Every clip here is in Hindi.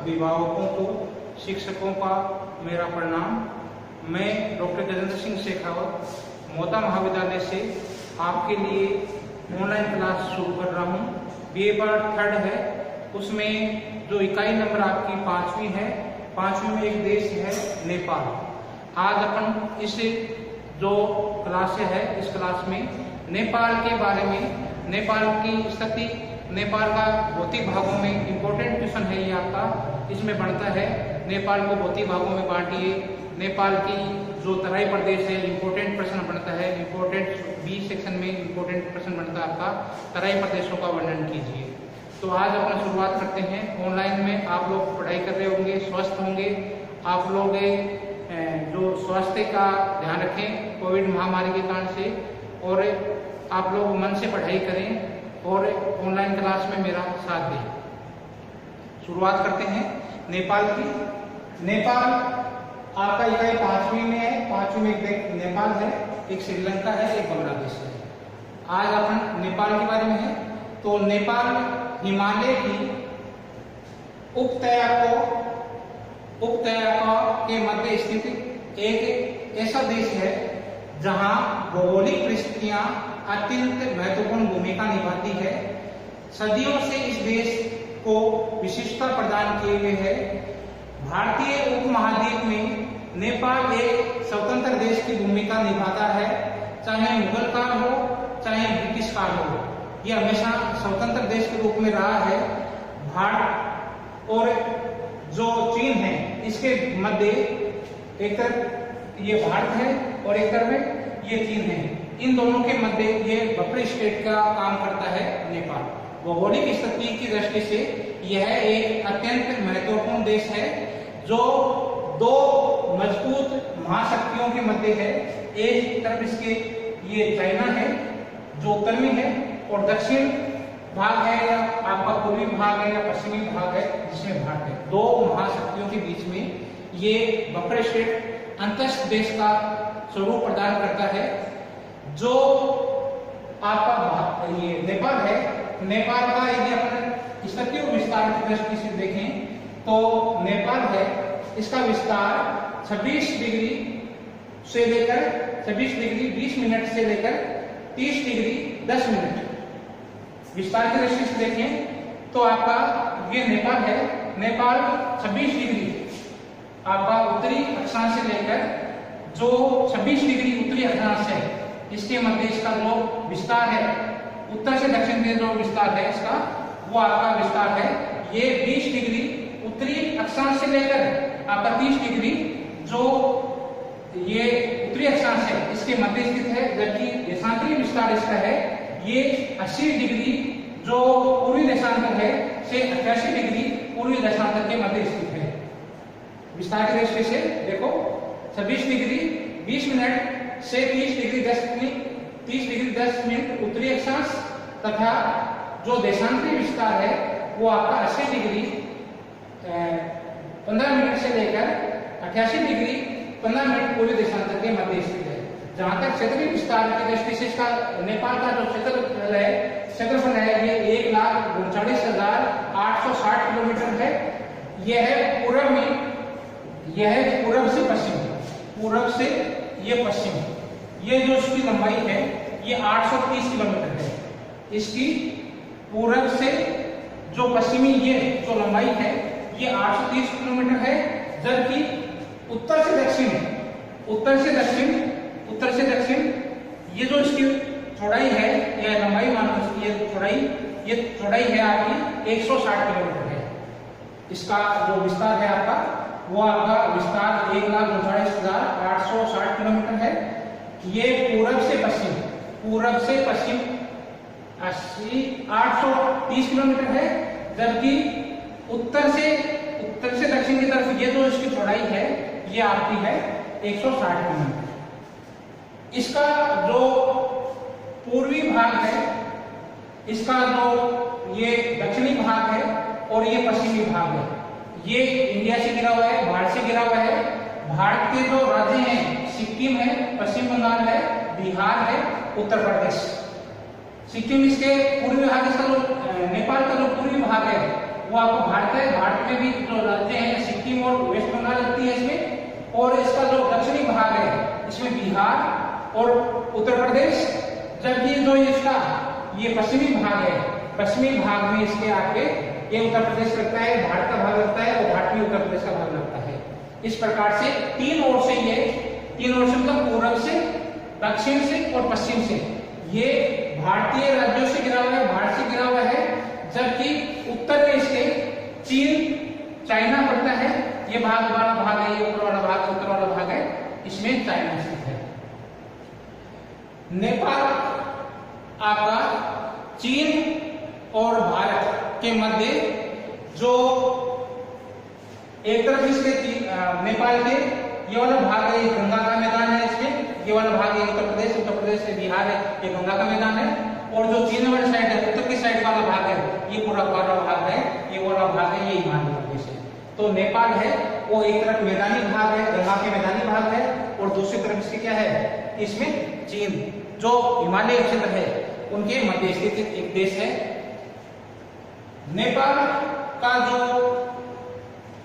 अभिभावकों को, शिक्षकों का मेरा प्रणाम। मैं डॉक्टर गजेंद्र सिंह शेखावत मोता महाविद्यालय से आपके लिए ऑनलाइन क्लास शुरू कर रहा हूँ। BA पार्ट 3 है, उसमें जो इकाई नंबर आपकी 5वीं है, 5वीं में एक देश है नेपाल। आज अपन इस जो क्लास है, इस क्लास में नेपाल के बारे में, नेपाल की स्थिति, नेपाल का भौतिक भागों में इम्पोर्टेंट क्वेश्चन है ये आपका, इसमें बनता है नेपाल को भौतिक भागों में बांटिए। नेपाल की जो तराई प्रदेश है, इम्पोर्टेंट प्रश्न बनता है, इम्पोर्टेंट B सेक्शन में इम्पोर्टेंट प्रश्न बनता है आपका, तराई प्रदेशों का वर्णन कीजिए। तो आज अपन शुरुआत करते हैं। ऑनलाइन में आप लोग पढ़ाई कर रहे होंगे, स्वस्थ होंगे। आप लोग जो स्वास्थ्य का ध्यान रखें कोविड महामारी के कारण से, और आप लोग मन से पढ़ाई करें और ऑनलाइन क्लास में मेरा साथ दें। शुरुआत करते हैं नेपाल की। नेपाल आपका इकाई 5वीं में है। 5वीं में एक नेपाल है, एक श्रीलंका है, एक बांग्लादेश है। आज अपन नेपाल के बारे में है। तो नेपाल हिमालय की उपत्यका के मध्य स्थित एक ऐसा देश है जहां भौगोलिक परिस्थितियां अत्यंत महत्वपूर्ण भूमिका निभाती है। सदियों से इस देश को विशिष्टता प्रदान किए गए है। भारतीय उपमहाद्वीप में नेपाल एक स्वतंत्र देश की भूमिका निभाता है, चाहे मुगल काल हो चाहे ब्रिटिश काल हो, यह हमेशा स्वतंत्र देश के रूप में रहा है। भारत और जो चीन है, इसके मध्य एक तरफ ये भारत है और एक तरफ ये चीन है। इन दोनों के मध्य ये बफर स्टेट का काम करता है नेपाल। भौगोलिक स्थिति की दृष्टि से यह एक अत्यंत महत्वपूर्ण देश है जो दो मजबूत महाशक्तियों के मध्य है। एक तरफ इसके ये चाइना है जो उत्तर में है, और दक्षिण भाग है या आपका पूर्वी भाग है या पश्चिमी भाग है जिसमें भारत है। दो महाशक्तियों के बीच में ये बफर स्टेट अंतस्थ देश का स्वरूप प्रदान करता है। जो आपका ये नेपाल है, नेपाल का यदि अपन स्थिति और विस्तार की दृष्टि से देखें तो नेपाल है, इसका विस्तार 26 डिग्री 20 मिनट से लेकर 30 डिग्री 10 मिनट। विस्तार की दृष्टि से देखें तो आपका ये नेपाल है। नेपाल 26 डिग्री आपका उत्तरी अक्षांश से लेकर जो 26 डिग्री उत्तरी अक्षांश है, इसके मध्य इसका जो विस्तार है, उत्तर से दक्षिण में जो विस्तार है इसका, वो आपका विस्तार है। ये 20 डिग्री उत्तरी अक्षांश से लेकर आपका 30 डिग्री जो ये उत्तरी अक्षांश है इसके मध्य स्थित है। जबकि देशांतरी विस्तार इसका है ये 80 डिग्री जो पूर्वी देशांतर है से 88 डिग्री पूर्वी देशांतर के मध्य स्थित है। विस्तार की दृष्टि से देखो 26 डिग्री 20 मिनट से 30 डिग्री 10 मिनट उत्तरी अक्षांश, तथा जो देशांतरी विस्तार है वो आपका 80 डिग्री 15 मिनट से लेकर 88 डिग्री 15 मिनट पूर्वी देशांतर के मध्य स्थित है। जहां तक क्षेत्रीय विस्तार की दृष्टि से इसका नेपाल का जो क्षेत्रफल है ये 1,39,860 किलोमीटर है। यह है पूर्व में, यह है पूर्व से पश्चिम, पूर्व से ये पश्चिम। ये जो इसकी लंबाई है ये 830 किलोमीटर है। इसकी पूर्व से जो पश्चिमी ये जो लंबाई है ये 830 किलोमीटर है। जबकि उत्तर से दक्षिण ये जो इसकी चौड़ाई है या लंबाई मानो, ये चौड़ाई है आपकी 160 किलोमीटर है। इसका जो विस्तार है आपका, वो आपका विस्तार 1,39,860 किलोमीटर है। ये पूर्व से पश्चिम 830 किलोमीटर है। जबकि उत्तर से दक्षिण की तरफ ये जो इसकी चौड़ाई है ये आपकी है 160 किलोमीटर। इसका जो पूर्वी भाग है, इसका जो ये दक्षिणी भाग है और ये पश्चिमी भाग है, ये इंडिया से घिरा हुआ है, भारत से घिरा हुआ है। भारत के जो राज्य हैं सिक्किम है, पश्चिम बंगाल है, बिहार है, उत्तर प्रदेश। सिक्किम इसके पूर्वी भाग, इसका जो नेपाल का जो पूर्वी भाग है वो आपको भारत है। भारत में भी जो राज्य हैं सिक्किम और वेस्ट बंगाल लगती है इसमें। और इसका जो दक्षिणी भाग है इसमें बिहार और उत्तर प्रदेश, जबकि जो इसका ये पश्चिमी भाग है, पश्चिमी भाग में इसके आगे ये उत्तर प्रदेश लगता है, भारत का भाग लगता है और भारत में उत्तर प्रदेश का भाग लगता है। इस प्रकार से तीन ओर से मतलब पूर्व से, दक्षिण से और पश्चिम से ये भारतीय राज्यों से घिरा हुआ है, भारत से घिरा हुआ है। जबकि उत्तर में इसके चीन, चाइना पड़ता है। ये भाग वाला भाग है, ये ऊपर वाला भाग, उत्तर वाला भाग है, इसमें चाइना स्थित है। नेपाल आपका चीन और भारत के मध्य जो एक तरफ इसके नेपाल के ये वाला भाग है, गंगा का मैदान है इसमें। ये वाला भाग है उत्तर प्रदेश से बिहार है, ये गंगा का मैदान है। और जो चीन वाली साइड है, उत्तर की साइड वाला भाग है, ये पूरा वाला भाग है, ये वाला भाग है, ये हिमालय प्रदेश है। तो नेपाल है वो एक तरफ मैदानी भाग है, गंगा के मैदानी भाग है, और दूसरी तरफ इसके क्या है, इसमें चीन जो हिमालय क्षेत्र है उनके मध्य स्थित एक देश है। नेपाल का जो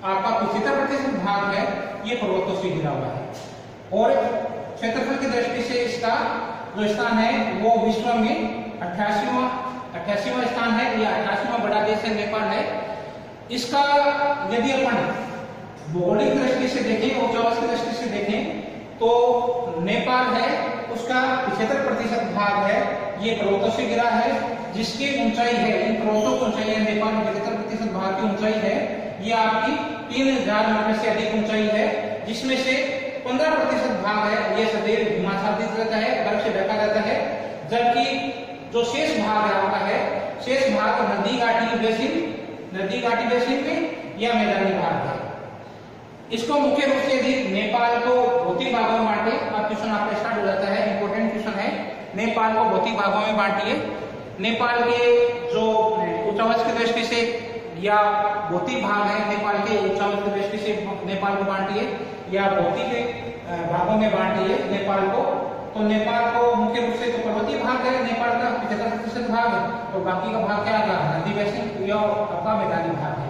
आपका 75% भाग है ये पर्वतों से घिरा हुआ है। और क्षेत्रफल की दृष्टि से इसका जो स्थान है वो विश्व में 88वां स्थान है। यह 88वां बड़ा देश है, नेपाल है। इसका यदि अपन भौगोलिक दृष्टि से देखें, ऊंचाई की दृष्टि से देखें, तो नेपाल है उसका 75% भाग है ये पर्वतों से घिरा है, जिसकी ऊंचाई है, इन पर्वतों की ऊंचाई है, नेपाल में 75% भाग की ऊंचाई है ये आपकी 3000 मीटर से अधिक ऊंचाई है, जिसमें से 15% भाग है ये सदैव हिमाच्छादित रहता है, बर्फ से ढका रहता है। जबकि जो शेष भाग है आपका है, शेष भाग नदी घाटी बेसिन में या मैदानी भाग है। इसको मुख्य रूप से यदि नेपाल को भौतिक भागों में बांटे, अब क्वेश्चन आपका स्टार्ट हो जाता है, इंपॉर्टेंट क्वेश्चन है। नेपाल को भौतिक भागों में बांटिए। नेपाल के जो ऊंचाई की दृष्टि से या भौतिक भाग है नेपाल के, ऊंचाई की दृष्टि से नेपाल को बांटिए या भौतिक भागों में बांटिए नेपाल को। तो नेपाल को मुख्य रूप से तो पर्वतीय भाग है नेपाल का 75% भाग है, और बाकी का भाग क्या आएगा, नदी बेसिन या आपका मैदानी भाग है।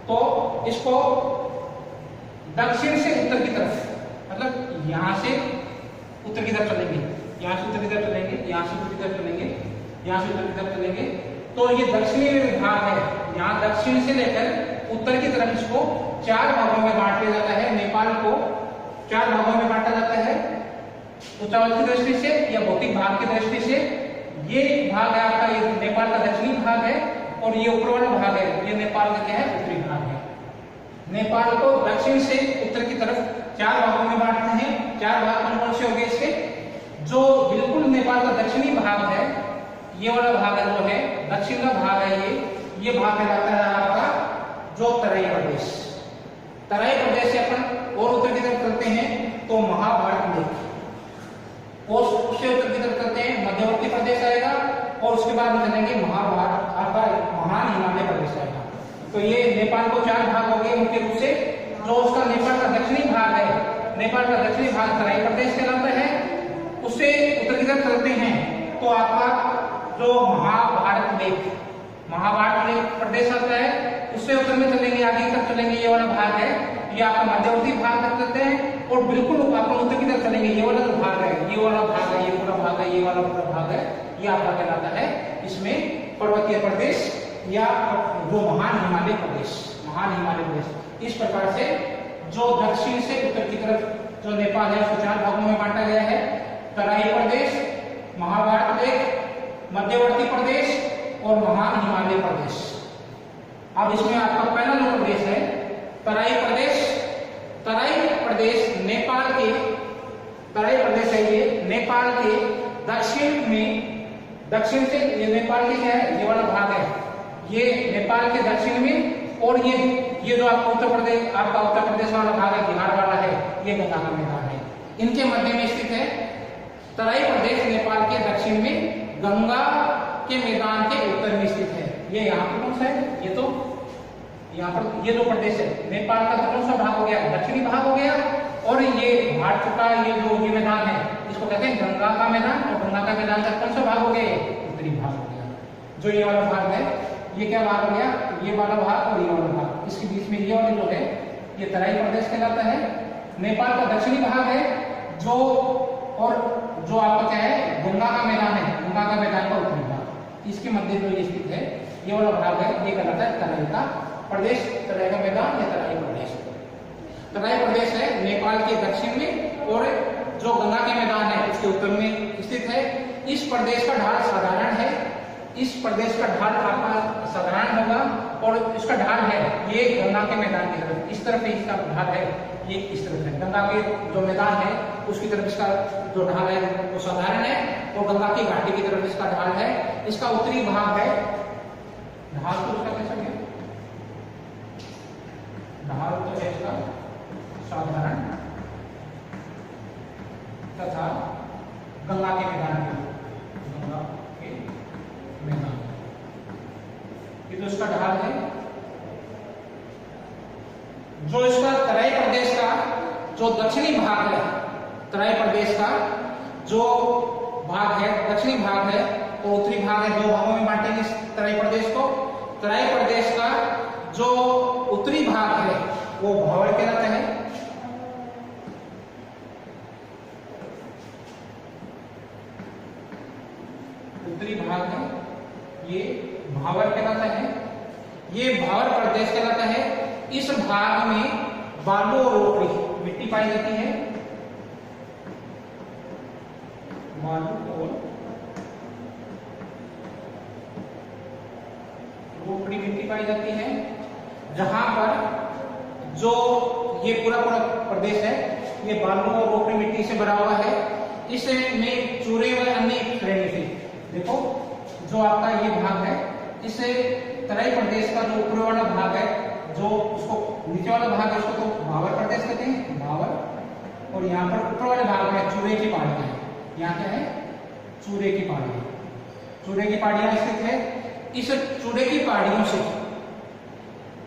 तो इसको दक्षिण से उत्तर की तरफ, मतलब यहाँ से उत्तर की तरफ चलेंगे, यहाँ से उत्तर की तरफ चलेंगे, यहाँ से उत्तर की तरफ चलेंगे, यहाँ से उत्तर की तरफ चलेंगे, तो ये दक्षिणी भाग है। यहाँ दक्षिण से लेकर उत्तर की तरफ इसको 4 भागों में बांट दिया जाता है। नेपाल को 4 भागों में बांटा जाता है, ऊंचाई की दृष्टि से या भौतिक भाग की दृष्टि से। ये भाग है आपका, ये नेपाल का दक्षिणी भाग है, और ये ऊपर वाला भाग है ये नेपाल का क्या है, उत्तरी भाग है। नेपाल को दक्षिण से उत्तर की तरफ 4 भागों में बांटते हैं। 4 भाग कौन कौन से हो गए इसके, जो बिल्कुल नेपाल का दक्षिणी भाग है, ये वाला भाग है जो है दक्षिण का भाग है, ये भाग कहलाता है आपका जो तराई प्रदेश। तराई प्रदेश से अपन और उत्तर की तरफ चलते हैं तो महाभारत लेक, और उससे उत्तर की तरफ चलते हैं मध्यवर्ती प्रदेश आएगा, और उसके बाद में चलेंगे महाभारत आपका महान हिमालय प्रदेश आएगा। तो ये नेपाल को 4 भाग हो गए मुख्य रूप से। जो उसका नेपाल का दक्षिणी भाग है, नेपाल का दक्षिणी भाग तराई प्रदेश कहलाता है। उससे उत्तर की तरफ चलते हैं तो आपका जो महाभारत लेक प्रदेश आता है। उससे उत्तर में चलेंगे, आगे तक चलेंगे, ये वाला भाग है ये आपका मध्यवर्ती भाग तक चलते हैं, और बिल्कुल अपन उत्तर की तरफ चलेंगे, ये वाला जो भाग है, ये वाला भाग है, ये पूरा भाग है, ये वाला पूरा भाग है, ये आपका कहलाता है इसमें पर्वतीय प्रदेश या जो महान हिमालय प्रदेश। इस प्रकार से जो दक्षिण से उत्तर की तरफ जो नेपाल है उसको 4 भागों में बांटा गया है, तराई प्रदेश, महाभारत लेक, मध्यवर्ती प्रदेश और महान हिमालय प्रदेश। अब इसमें आपका पहला जो प्रदेश है तराई प्रदेश नेपाल के, तराई प्रदेश है ये नेपाल के दक्षिण से, ये नेपाल के क्या है, ये वाला भाग है, ये नेपाल के दक्षिण में, और ये जो आपका उत्तर प्रदेश वाला भाग है, बिहार वाला है, ये गंगा का मैदान है, इनके मध्य में स्थित है। तराई प्रदेश नेपाल के दक्षिण में, गंगा के मैदान के उत्तर में स्थित है। ये यहाँ पर कौन सा है, ये तो यहाँ पर ये जो प्रदेश है नेपाल का कौन सा भाग हो गया, दक्षिणी भाग हो गया, और ये भारत का ये जो ये मैदान है इसको कहते हैं गंगा का मैदान, और गंगा का मैदान का कौन सा भाग हो गया, उत्तरी भाग हो गया। जो ये वाला भाग है ये क्या भाग हो गया, ये वाला भाग और ये वाला भाग, इसके बीच में ये वाला जो है ये तराई प्रदेश कहलाता है। नेपाल का दक्षिणी भाग है जो, और जो आपका क्या है गंगा का मैदान है, गंगा का मैदान का उत्तरी भाग, इसके मध्य में ये स्थित है, ये वाला भाग है, ये कहलाता है तराई का प्रदेश, तराई का मैदान या तराई प्रदेश। तराई प्रदेश है नेपाल के दक्षिण में और जो गंगा के मैदान है उसके उत्तर में स्थित है। इस प्रदेश का ढाल साधारण है, इस प्रदेश का ढाल आपका साधारण होगा और इसका ढाल है ये गंगा के मैदान की तरफ, इस तरफ इसका ढाल है, ये इस तरफ है, गंगा के जो मैदान है उसकी तरफ इसका जो ढाल है वो साधारण है और गंगा की घाटी की तरफ इसका ढाल है। इसका उत्तरी भाग है, ढाल तो उसका कैसा है, ढाल तो है इसका साधारण तथा गंगा के मैदान में, गंगा के मैदान, ये तो इसका ढाल है। जो इसका तराई प्रदेश का जो दक्षिणी भाग है, तराई प्रदेश का जो भाग है दक्षिणी भाग है और उत्तरी भाग है, दो भागों में बांटेंगे इस तराई प्रदेश को। तराई प्रदेश का जो उत्तरी भाग है वो भावर कहलाता है, उत्तरी भाग है ये भावर कहलाता है, ये भावर प्रदेश कहलाता है। इस भाग में बालू और रोकड़ी मिट्टी पाई जाती है, बालू और रोकड़ी मिट्टी पाई जाती है, जहां पर जो ये पूरा पूरा प्रदेश है ये बालू और रोकड़ी मिट्टी से भरा हुआ है। इसमें चूरे व अन्य श्रेणी से, देखो जो आपका ये भाग है, इसे तराई प्रदेश का जो ऊपर वाला भाग है, जो उसको नीचे वाला भाग है उसको तो भावर प्रदेश कहते हैं, भावर, और यहाँ पर ऊपर वाले भाग में चूरे की पहाड़ियां है, यहाँ क्या है चूरे की पहाड़ियां, चूरे की पहाड़ियां स्थित है। इस चूरे की पहाड़ियों से,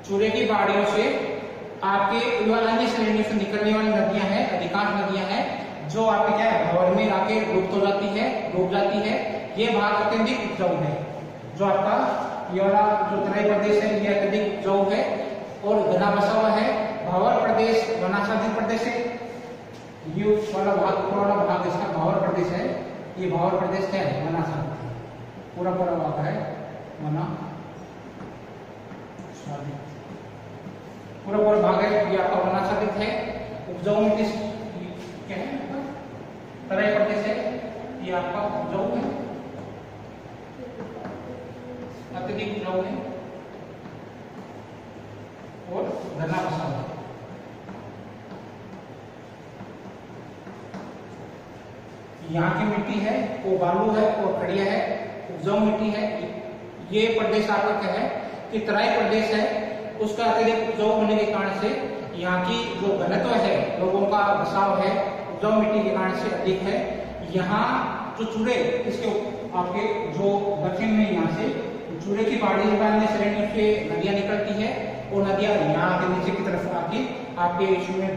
चूरे की पहाड़ियों से आपके अन्य श्रेणियों से निकलने वाली नदियां हैं, अधिकांश नदियां हैं जो आपके क्या है भावर में आके लुप्त हो जाती है, डूब जाती है। ये भाग अत्यधिक उपजाऊ है, जो आपका ये वाला जो तराई प्रदेश है ये अत्यधिक उपजाऊ है और घना बसा हुआ है। भावर प्रदेश वनाच्छादित प्रदेश है, ये वाला भाग ऊपर वाला भाग इसका भावर प्रदेश है, ये भावर प्रदेश क्या है वनाच्छादित है, पूरा पूरा भाग है वनाच्छादित, पूरा पूरा भाग है ये आपका वनाच्छादित है। उपजाऊ मिट्टी क्या है तराई प्रदेश है, ये आपका उपजाऊ है, अत्यधिक उपजाऊ है और घना बसा हुआ है। यहाँ की मिट्टी है वो बालू है और खड़िया है, उपजाऊ मिट्टी है। ये प्रदेश आपका क्या है कि तराई प्रदेश है, उसका अत्यधिक उपजाऊ होने के कारण से यहाँ की जो घनत्व है, लोगों का बसाव है उपजाऊ मिट्टी के कारण से अधिक है। यहाँ जो चूड़े इसके आपके जो दक्षिण में यहाँ से चूड़े की पहाड़ी श्रेणी से नदियां निकलती है और नदियां यहाँ के नीचे की तरफ आके आपके इसमें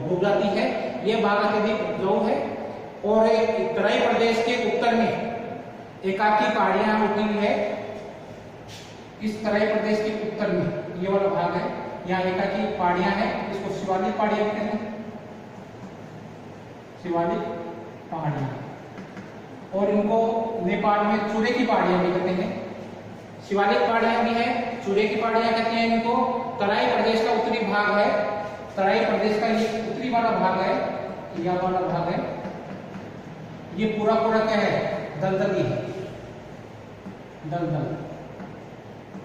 डूब जाती है। यह भाग अत्यधिक उपजाऊ है और तराई प्रदेश के उत्तर में एकाकी पहाड़ियां उठी हुई है। इस तराई प्रदेश के उत्तर में ये वाला भाग है, यहाँ एकाकी पहाड़ियां हैं, इसको शिवालिक पहाड़ियां कहते हैं, शिवालिक पहाड़ियां, और इनको नेपाल में चूड़े की पहाड़ियां भी कहते हैं। शिवालिक पहाड़ियां भी है, चूड़े की पहाड़ियां कहते हैं इनको। तराई प्रदेश का उत्तरी भाग है, तराई प्रदेश का ये उत्तरी वाला भाग है, यह वाला भाग है, ये पूरा पूरा क्या है दलदली है, दलदल,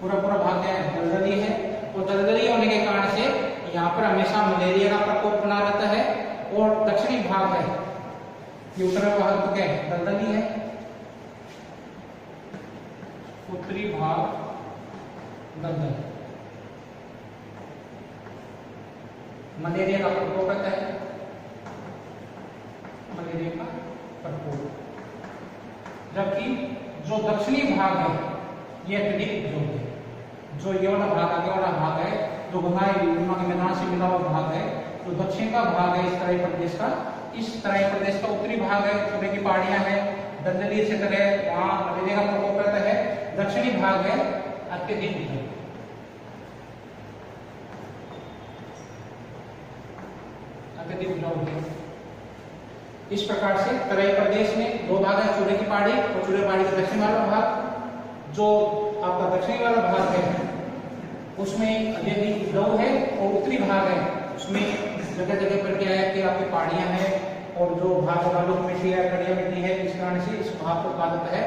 पूरा पूरा भाग क्या है दलदली है। और दलदली होने के कारण से यहाँ पर हमेशा मलेरिया का प्रकोप बना रहता है। और दक्षिणी भाग है, ये उत्तरी भाग तो क्या है दलदली है, उत्तरी भाग दलदल, मलेरिया का प्रकोप रहता है, मलेरिया का प्रकोप। जबकि जो दक्षिणी भाग है ये अत्यधिक उपजाऊ है, जो ये वाला भाग आगे वाला भाग है, जो गंगा के मैदान से मिला हुआ भाग है, जो दक्षिण का भाग है इस तराई प्रदेश का, इस तराई प्रदेश का उत्तरी भाग है, चूड़े की पहाड़ियां है, दलदली क्षेत्र है, वहां मलेरिया का प्रकोप रहता है। दक्षिणी भाग है अत्यधिक उपजाऊ। अत्यधिक उपजाऊ है। इस प्रकार से तराई प्रदेश में दो भाग है, चूरे की पहाड़ी और चूरे पहाड़ी का दक्षिण वाला भाग। जो आपका दक्षिणी वाला भाग है उसमें अत्यधिक उपजाऊ है, और उत्तरी भाग है उसमें जगह जगह पर क्या है कि आपकी पहाड़ियां हैं और जो भाग बालू की मिट्टी है, कड़िया मिट्टी है, इस कारण से इस भाग को कहा जाता है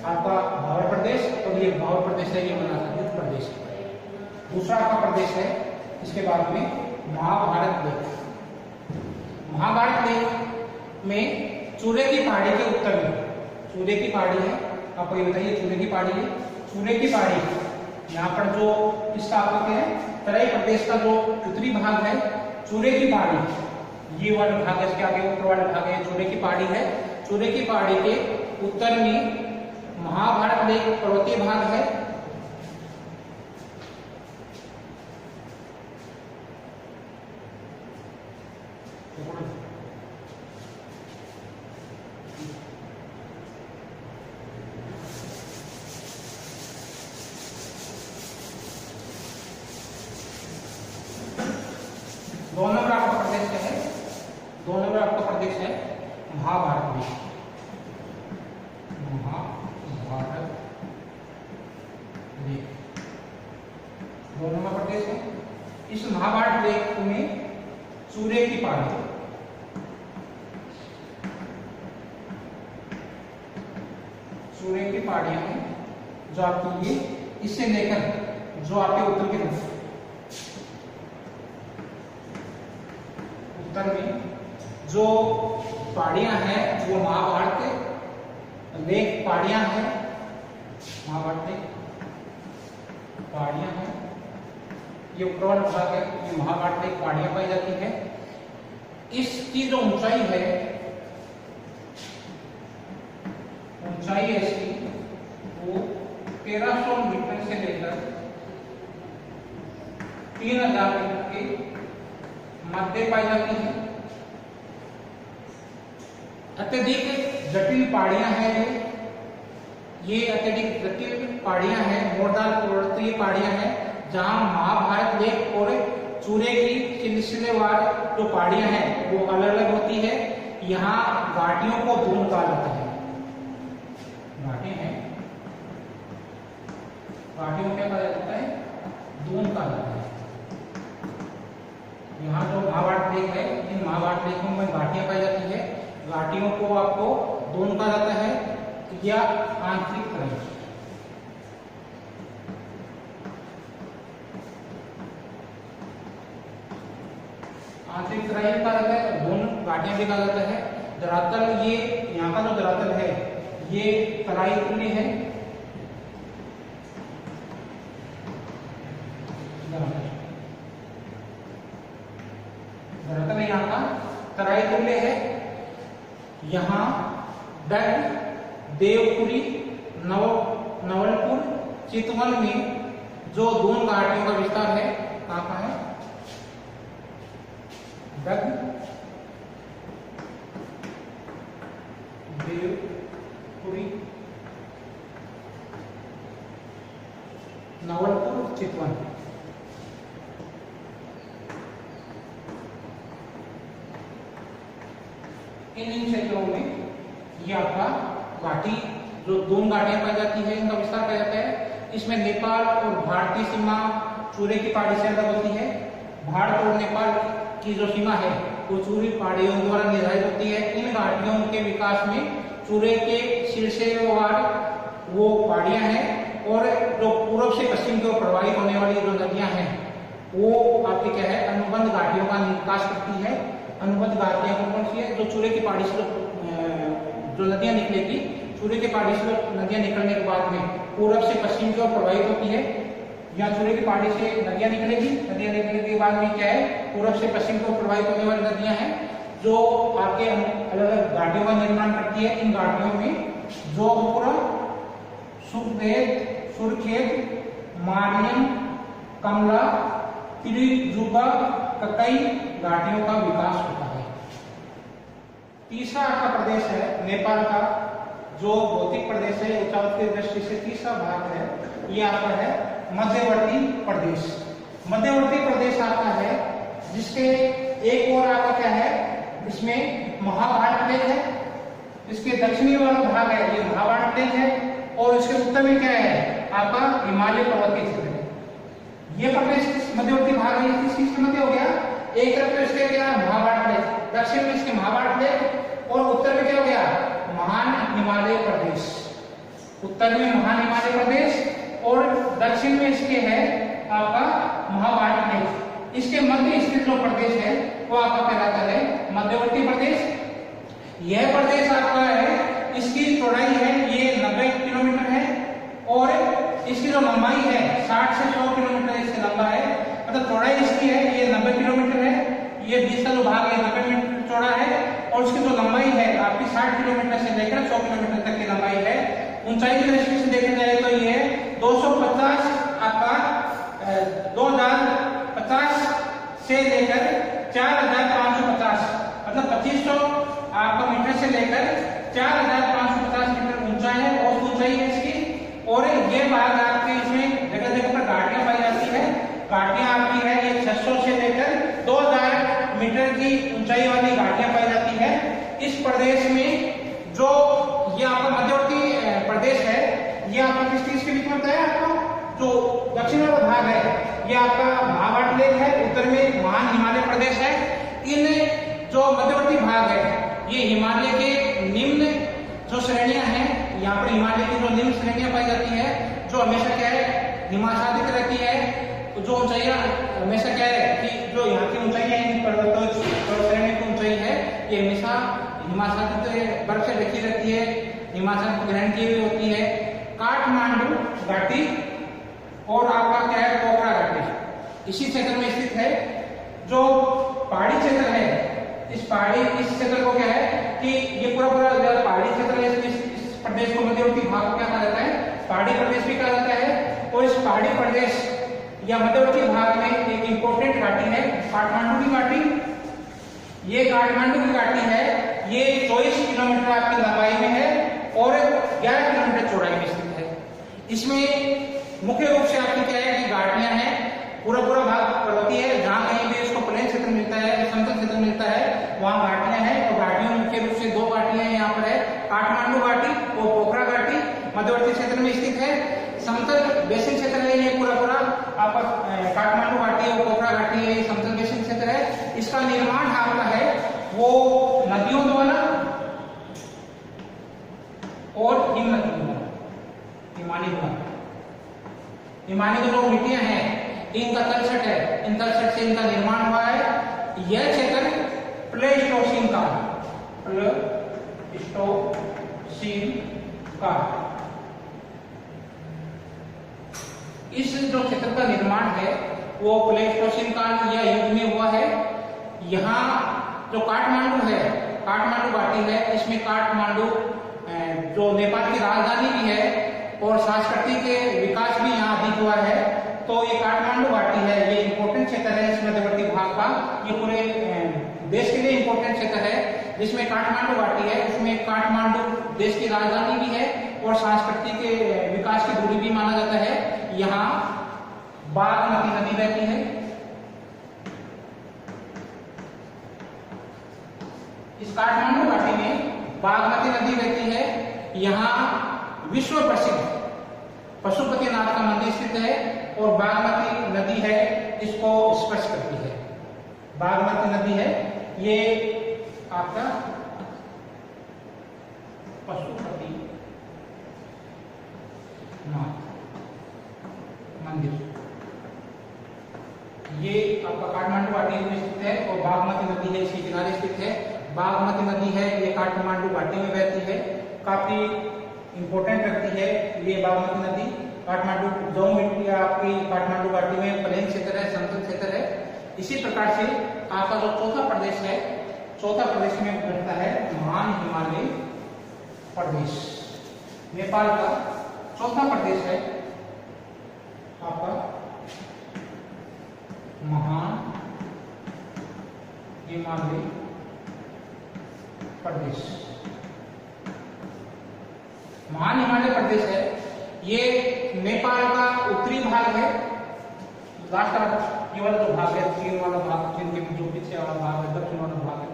आपका भावर प्रदेश। और ये भावर प्रदेश है, ये बना था युद्ध प्रदेश। दूसरा आपका प्रदेश है इसके बाद में महाभारत लेख। महाभारत लेख में चूरे की पहाड़ी के उत्तर में, चूरे की पहाड़ी है, आपको ये बताइए चूरे की पहाड़ी है। चूरे की पहाड़ी यहाँ पर जो इसका आपको क्या है, तराई प्रदेश का जो उत्तरी भाग है चूरे की पहाड़ी, ये वाला भाग है, इसके आगे ऊपर वाला भाग है चूरे की पहाड़ी है। चूरे की पहाड़ी के उत्तर में महाभारत लेख पर्वतीय भाग है। दो नंबर आपका प्रदेश है, दो नंबर आपका प्रदेश है महाभारत लेख। महाभारत लेख दो नंबर प्रदेश है। इस महाभारत लेख में चूरे की पहाड़ी, चूरे की पहाड़ियां हैं जो आपकी ये इससे लेकर जो आपके उत्तर की तरफ, उत्तर में जो पहाड़ियां हैं वो महाभारत लेख पहाड़ियां हैं, महाभारत लेख पहाड़ियां हैं। ये ऊपर वाला भाग है, ये महाभारत लेख पहाड़ियां पाई जाती है। इसकी जो ऊंचाई है, ऊंचाई है इसकी वो 1300 मीटर से लेकर 3000 मीटर के मध्य पाई जाती है। अत्यधिक जटिल पहाड़ियां हैं ये अत्यधिक जटिल पहाड़ियां हैं, मोरदार पर्वतीय पहाड़ियां हैं, जहां महाभारत लेख और चूरे की सिलसिलेवार जो पहाड़ियां हैं वो अलग अलग होती है। यहाँ घाटियों को दून कहा जाता है, घाटी हैं, घाटियों को क्या कहा जाता है, दून कहा जाता है। यहाँ जो महाभारत लेख है, इन महाभारत लेखों में घाटियां पाई जाती है। घाटियों को आपको दून कहा जाता है या आंतरिक तराई। आंतरिक तराई कहा जाता है, दून घाटियां भी कहा जाता है। धरातल, ये यहाँ का जो धरातल है ये तराई तुल्य है, धरातल यहाँ का तराई तुल्य है। यहाँ डग, देवपुरी, नवलपुर, चितवन में जो दून घाटियों का विस्तार है कहाँ है, डग, देवपुरी, नवलपुर, चितवन। इन क्षेत्रों में ये आपका घाटी जो दून घाटियां पाई जाती है इनका विस्तार किया जाता है। इसमें नेपाल और भारतीय सीमा चूरे की पहाड़ी से अलग होती है। भारत और नेपाल की जो सीमा है वो चूरी पहाड़ियों द्वारा निर्धारित होती है। इन घाटियों के विकास में चूरे के सिलसिलेवार वो पहाड़ियां हैं, और जो पूर्व से पश्चिम की ओर प्रवाहित होने वाली जो नदियां हैं वो आपके क्या है, अनुबंध घाटियों का विकास करती है। अनुबंध घाटियां कौन सी है, जो चूरे की पहाड़ी से जो नदियां निकलेगी, चूरे की पहाड़ी से नदियां निकलने के बाद में पूर्व से पश्चिम की ओर प्रवाहित होती है। यहाँ चूरे की पहाड़ी से नदियां निकलेगी, नदियां निकलने के बाद में क्या है, पूर्व से पश्चिम की ओर प्रवाहित होने वाली नदियां हैं जो आपके अलग अलग घाटियों का निर्माण करती है। इन घाटियों में जोधपुर, सुखदेव, सुरखेत, मारियम, कमला, तिरुजुगा, ककई घाटियों का विकास होता है। तीसरा आपका प्रदेश है नेपाल का जो भौतिक प्रदेश है ऊंचाई की दृष्टि से तीसरा भाग है, ये आपका है मध्यवर्ती प्रदेश। मध्यवर्ती प्रदेश आपका है जिसके एक ओर आपका क्या है, इसमें महाभारत प्लेन है, इसके दक्षिणी वाला भाग है ये महाभारत प्लेन है, और इसके उत्तर में क्या है आपका हिमालय पर्वतीय क्षेत्र है। ये प्रदेश मध्यवर्ती भाग है, किस चीज के मध्य हो गया, एक तरफ तो इसके क्या महाभारत प्लेन, दक्षिण में इसके महाभारत प्लेन, और उत्तर में क्या हो गया महान हिमालय प्रदेश। उत्तर में महान हिमालय प्रदेश और दक्षिण में इसके है आपका महाभारत प्लेन। इसके मध्य स्थित जो प्रदेश है वो आपका कहलाता है मध्यवर्ती प्रदेश। यह प्रदेश आपका है, इसकी चौड़ाई है ये 90 किलोमीटर है, और इसकी जो लंबाई है 60 से 100 किलोमीटर इसकी लंबा है, मतलब चौड़ाई इसकी है ये 90 किलोमीटर है, ये 20 का जो भाग है 90 मीटर चौड़ा है, और इसकी जो लंबाई है आपकी 60 किलोमीटर से लेकर 100 किलोमीटर तक की लंबाई है। ऊंचाई की दृष्टि से देखा जाए तो ये 250 आपका 2050 से लेकर 4550 मतलब 2500 आपका मीटर से लेकर 4550 मीटर ऊंचा है, और ऊंचाई है इसकी। और ये भाग आपके इसमें जगह जगह पर घाटियां पाई जाती है, घाटियां आपकी है ये 600 से लेकर 2000 मीटर की ऊंचाई वाली घाटियां पाई जाती है। इस प्रदेश में जो ये आपका मध्यवर्ती प्रदेश है, ये आपका किस चीज के बीच में बताया आपको, जो दक्षिण वाला भाग है ये आपका महाभारत प्लेन है, उत्तर में महान हिमालय प्रदेश है। इन जो मध्यवर्ती भाग है ये हिमालय के निम्न जो श्रेणियां हैं, यहाँ पर हिमालय की जो निम्न श्रेणियां पाई जाती है, जो हमेशा क्या है हिमाच्छादित रहती है, जो ऊंचाइयां हमेशा क्या है कि जो यहाँ की ऊंचाइयां पर्वतों श्रेणी की ऊंचाई है ये हमेशा हिमाच्छादित बर्फ से ढकी रहती है, हिमाच्छादित ग्रहण की हुई होती है। काठमांडू घाटी और आपका क्या है पोखरा घाटी इसी क्षेत्र में स्थित है। जो पहाड़ी क्षेत्र है इस क्षेत्र को क्या है कि ये पूरा पहाड़ी क्षेत्र है, इस प्रदेश को मध्यवर्ती भाग को क्या कहा जाता है, पहाड़ी प्रदेश भी कहा जाता है। और इस पहाड़ी प्रदेश या मध्यवर्ती भाग में एक इंपॉर्टेंट घाटी है काठमांडू की घाटी। ये काठमांडू की घाटी है, ये 24 किलोमीटर आपकी लंबाई में है और 11 किलोमीटर चौड़ाई में स्थित है। इसमें मुख्य रूप से आपकी क्या है कि घाटियां हैं, पूरा भाग पर्वतीय है, जहां कहीं भी इसको प्लेन क्षेत्र मिलता है, समतल क्षेत्र मिलता है, वहां घाटियां हैं। और घाटियों में मुख्य रूप से दो घाटियां यहाँ पर है, काठमांडू घाटी और पोखरा घाटी मध्यवर्ती क्षेत्र में स्थित है। समतल बेसिन क्षेत्र है ये पूरा आपका काठमांडू घाटी और पोखरा घाटी है, समतल बेसिन क्षेत्र है। इसका निर्माण आपका है वो नदियों द्वारा और हिमनदियों द्वारा, हिमानी जो मिट्टियां हैं इनका तलछट है, इन तलछट से इनका निर्माण हुआ है। यह क्षेत्र प्लेस्टोसीन का इस जो क्षेत्र का निर्माण है वो प्लेस्टोसीन काल या युग में हुआ है। यहाँ जो काठमांडू है, काठमांडू घाटी है, इसमें काठमांडू जो नेपाल की राजधानी भी है और सांस्कृतिक विकास भी यहाँ अधिक हुआ है। तो ये काठमांडू घाटी है, ये इंपॉर्टेंट क्षेत्र है इस मध्यवर्ती भाग का, ये पूरे देश के लिए इंपॉर्टेंट क्षेत्र है। जिसमें काठमांडू घाटी है उसमें काठमांडू देश की राजधानी भी है और सांस्कृतिक विकास की धुरी भी माना जाता है। यहाँ बागमती नदी बहती है, इस काठमांडू घाटी में बागमती नदी बहती है। यहाँ विश्व प्रसिद्ध पशुपतिनाथ का मंदिर स्थित है और बागमती नदी है इसको स्पर्श करती है। बागमती नदी है ये आपका पशुपतिनाथ मंदिर, ये आपका काठमांडू घाटी में स्थित है और बागमती नदी है इसके किनारे स्थित है। बागमती नदी है ये काठमांडू घाटी में बहती है, काफी इंपॉर्टेंट रखती है ये बागमती नदी। काठमांडू जो मिट्टी आपकी काठमांडू घाटी में प्लेन क्षेत्र है, समतल क्षेत्र है। इसी प्रकार से आपका जो चौथा प्रदेश है, चौथा प्रदेश में घटता है महान हिमालय प्रदेश। नेपाल का चौथा प्रदेश है आपका महान हिमालय प्रदेश। महान हिमालय प्रदेश है, ये नेपाल का उत्तरी भाग है। लास्ट ये वाला जो भाग है, चीन वाला भाग, चीन के जो पीछे वाला भाग है, दक्षिण वाला भाग है,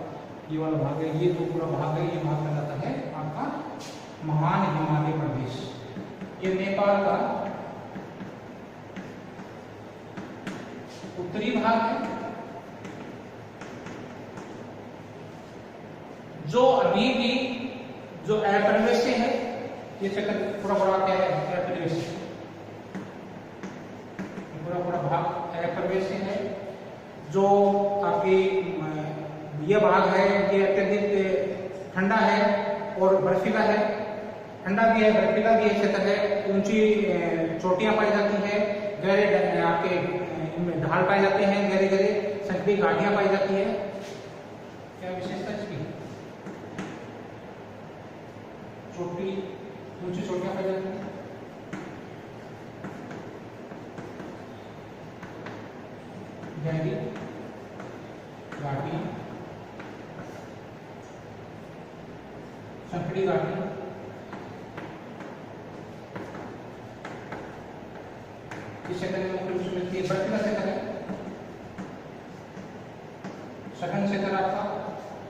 ये वाला भाग है, ये जो पूरा भाग है, ये भाग कहलाता है आपका महान हिमालय प्रदेश। ये नेपाल का उत्तरी भाग है, जो अभी भी जो अप्रवेश्य है, ये क्षेत्र पूरा पूरा क्या है, अप्रवेश्य, पूरा पूरा भाग अप्रवेश्य है। जो आपकी ये भाग है, ये अत्यधिक ठंडा है और बर्फीला है, ठंडा भी है, बर्फीला भी क्षेत्र है। ऊंची चोटियां पाई जाती है, गहरे आपके ढाल पाए जाते हैं, गहरे गहरे संकरी घाटियां पाई जाती है। क्या विशेषता इसकी? चोटी, ऊंची चोटियां पाई जाती हैं, गहरी घाटियां, संकरी घाटियां, इस क्षेत्र में मुख्य रूप से मिलती है। बर्फीला क्षेत्र है, सघन क्षेत्र आपका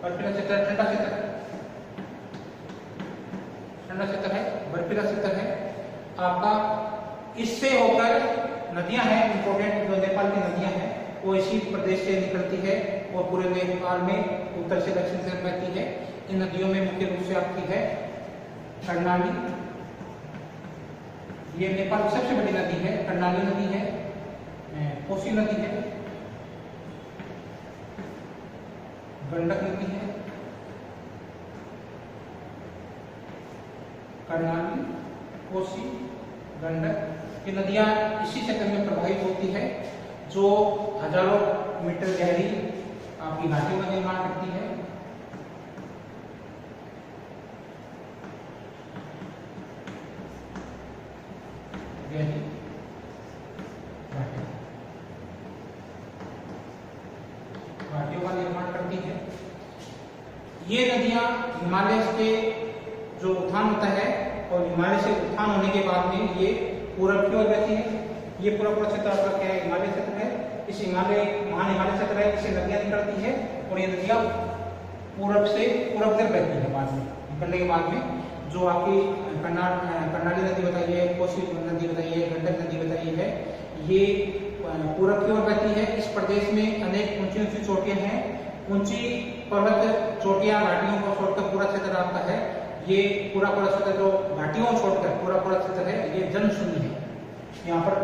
बर्फीला क्षेत्र, ठंडा क्षेत्र है, ठंडा क्षेत्र है, बर्फीला क्षेत्र है आपका। इससे होकर नदियां हैं, इंपोर्टेंट जो नेपाल की नदियां हैं वो इसी प्रदेश से निकलती है और पूरे नेपाल में उत्तर से दक्षिण से बहती है। इन नदियों में मुख्य रूप से आपकी है कर्णाली, ये नेपाल की सबसे बड़ी नदी है, कर्णाली नदी है, कोसी नदी है, गंडक नदी है, कर्णाली, कोसी, गंडक, ये नदियां इसी क्षेत्र में प्रवाहित होती है, जो हजारों मीटर गहरी आपकी घाटियों का निर्माण करती है। गहरी घाटियों का निर्माण करती है। ये नदियां हिमालय के जो उत्थान होता है और हिमालय से उत्थान होने के बाद में ये पूरब की ओर बहती है। ये पूरा पूरा क्षेत्र आपका क्या है, हिमालय क्षेत्र है। इस हिमालय महान हिमालय क्षेत्र है, इससे नदियां निकलती है और ये नदियां पूरब से पूरब तक बहती है। बाद में निकलने के बाद में जो आपकी कर्णाली नदी बताई है, कोसी नदी बताई है, गंडक नदी बताई है, ये पूरब की ओर बहती है। इस प्रदेश में अनेक ऊंची ऊंची चोटियां हैं, ऊंची पर्वत चोटियां घाटियों को छोड़कर पूरा क्षेत्र आपका है। ये पूरा पूरा क्षेत्र जो घाटियों छोड़कर पूरा पूरा क्षेत्र है, ये जनशून्य है। यहाँ पर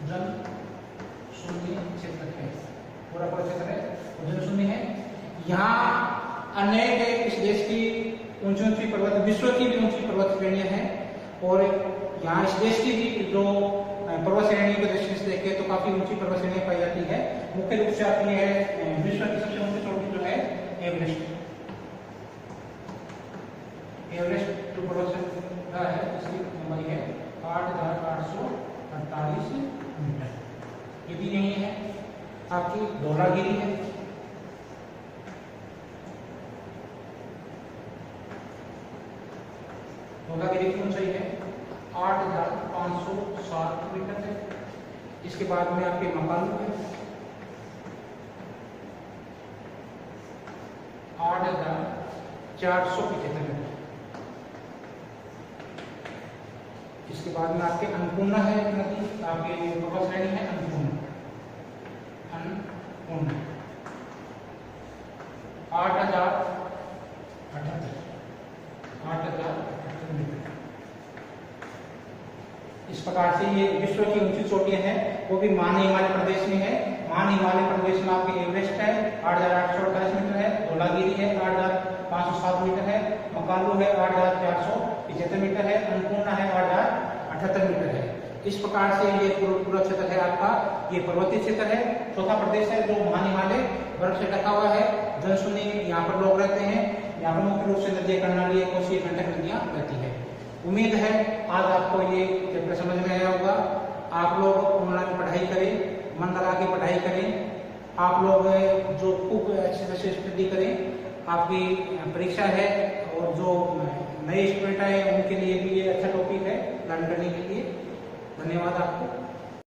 जनशून्य क्षेत्र है, पूरा पूरा क्षेत्र है जनशून्य है। यहाँ अनेक इस देश की ऊंची ऊंची पर्वत, विश्व की भी ऊंची पर्वत श्रेणियां हैं और यहाँ इस देश की भी जो पर्वत श्रेणियों की दृष्टि से देखें तो काफी ऊंची पर्वत श्रेणियां पाई जाती है। मुख्य रूप से आपकी है विश्व की सबसे ऊंची चोटी जो है एवरेस्ट। एवरेस्ट जो पर्वत श्रृंखला है इसकी लंबाई है 8,848 मीटर। ये भी यही है आपकी धौलागिरी है, धौलागिरी की ऊंचाई है 8,507 मीटर है। इसके बाद में आपके मकालू है 8,475 मीटर। इसके बाद में आपके अन्नपूर्णा है नदी, आपके पर्वत श्रेणी है अन्नपूर्णा 8,078 मीटर। इस प्रकार से ये विश्व की ऊंची चोटियां हैं, वो भी महान हिमालय प्रदेश में है। महान हिमालय प्रदेश में आपके एवरेस्ट है 8,848 मीटर है, धौलागिरी है 8,507 मीटर है, मकालू है 8,475 मीटर है, अन्नपूर्णा है 8,078 मीटर है। इस प्रकार से ये पूरा क्षेत्र है आपका, ये पर्वतीय क्षेत्र है। चौथा प्रदेश है जो महान हिमालय बर्फ से ढका हुआ है, जनशून्य यहाँ पर लोग रहते हैं। यहाँ पर मुख्य रूप से नदियां कर्णाली, कोसी, गंडक नदियां बहती है। उम्मीद है आज आपको ये चैप्टर समझ में आया होगा। आप लोग ऑनलाइन पढ़ाई करें, मन लगा के पढ़ाई करें। आप लोग जो खूब अच्छे से स्टडी करें। आपकी परीक्षा है और जो नए स्टूडेंट आए उनके लिए भी ये अच्छा टॉपिक है लर्न करने के लिए। धन्यवाद आपको।